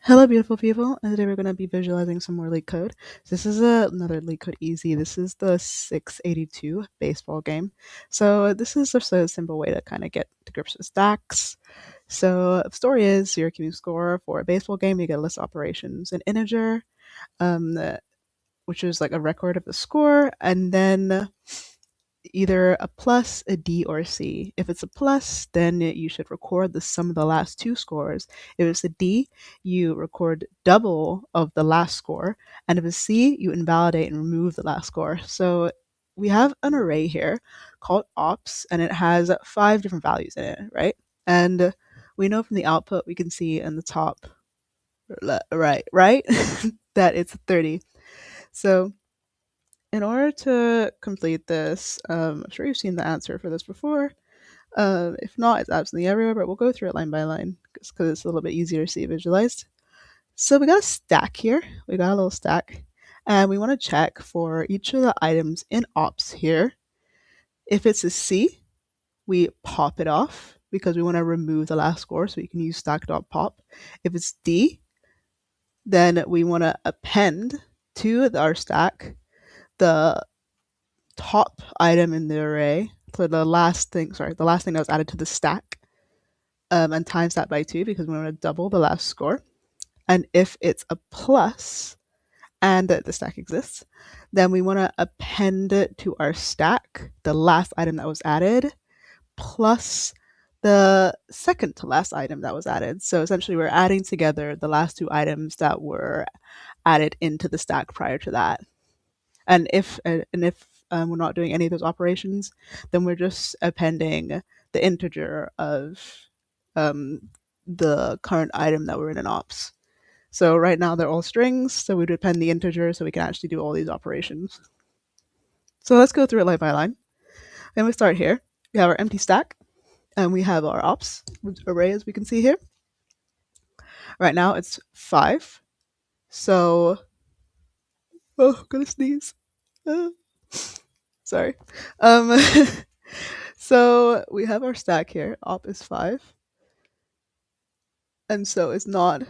Hello, beautiful people, and today we're going to be visualizing some more LeetCode. This is another LeetCode Easy. This is the 682 baseball game. So this is just a simple way to kind of get to grips with stacks. So the story is you're keeping score for a baseball game. You get a list of operations, an integer, which is like a record of the score, and then either a plus, a D, or a C. If it's a plus, then you should record the sum of the last two scores. If it's a D, you record double of the last score. And if it's C, you invalidate and remove the last score. So we have an array here called ops, and it has 5 different values in it, right? And we know from the output, we can see in the top right, that it's 30. So in order to complete this, I'm sure you've seen the answer for this before. If not, it's absolutely everywhere, but we'll go through it line by line because it's a little bit easier to see visualized. So we got a stack here. We got a little stack. And we want to check for each of the items in ops here. If it's a C, we pop it off because we want to remove the last score, so we can use stack.pop. If it's D, then we want to append to our stack the top item in the array, so the last thing that was added to the stack, and times that by 2 because we want to double the last score. And if it's a plus and the stack exists, then we want to append it to our stack, the last item that was added, plus the second to last item that was added. So essentially we're adding together the last 2 items that were added into the stack prior to that. And if we're not doing any of those operations, then we're just appending the integer of the current item that we're in an ops. So right now they're all strings, so we'd append the integer so we can actually do all these operations. So let's go through it line by line. And we start here. We have our empty stack, and we have our ops array, as we can see here. Right now it's 5. So, oh, I'm gonna sneeze. Sorry. So we have our stack here. Op is 5. And so it's not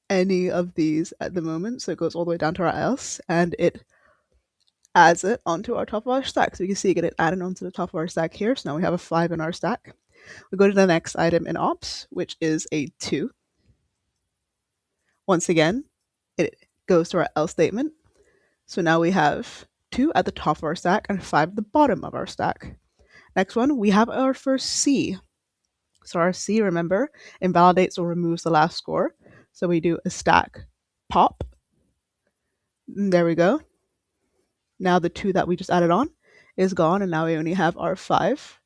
any of these at the moment. So it goes all the way down to our else, and it adds it onto our top of our stack. So you can see it added onto the top of our stack here. So now we have a 5 in our stack. We go to the next item in ops, which is a 2. Once again, it goes to our else statement. So now we have 2 at the top of our stack and 5 at the bottom of our stack. Next one, we have our first C. So our C, remember, invalidates or removes the last score. So we do a stack pop. And there we go. Now the 2 that we just added on is gone, and now we only have our 5.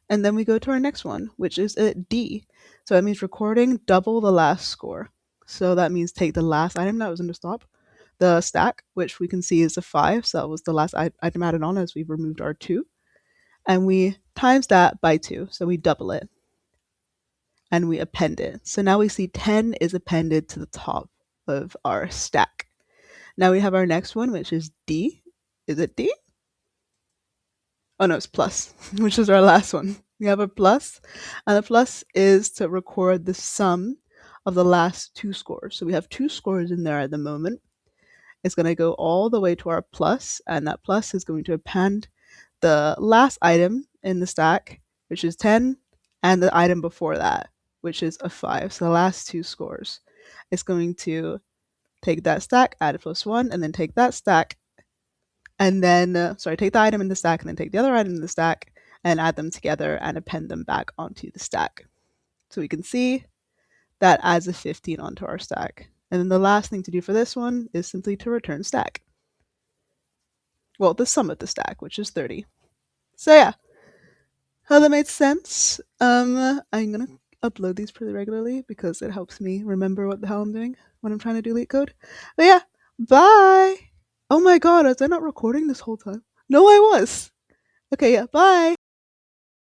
And then we go to our next one, which is a D. So that means recording double the last score. So that means take the last item that was in the stack, which we can see is a 5. So that was the last item added on as we've removed our 2. And we times that by 2. So we double it. And we append it. So now we see 10 is appended to the top of our stack. Now we have our next one, which is D. Is it D? Oh no, it's plus, which is our last one. We have a plus, and the plus is to record the sum of the last 2 scores. So we have 2 scores in there at the moment. It's going to go all the way to our plus, and that plus is going to append the last item in the stack, which is 10, and the item before that, which is a 5. So the last 2 scores. It's going to take that stack, add a +1, and then take that stack, and then, take the item in the stack, and then take the other item in the stack, and add them together and append them back onto the stack. So we can see that adds a 15 onto our stack. And then the last thing to do for this one is simply to return stack. Well, the sum of the stack, which is 30. So yeah, how that made sense. I'm gonna upload these pretty regularly because it helps me remember what the hell I'm doing when I'm trying to do LeetCode. But yeah, bye! Oh my god, was I not recording this whole time? No, I was! Okay, yeah, bye!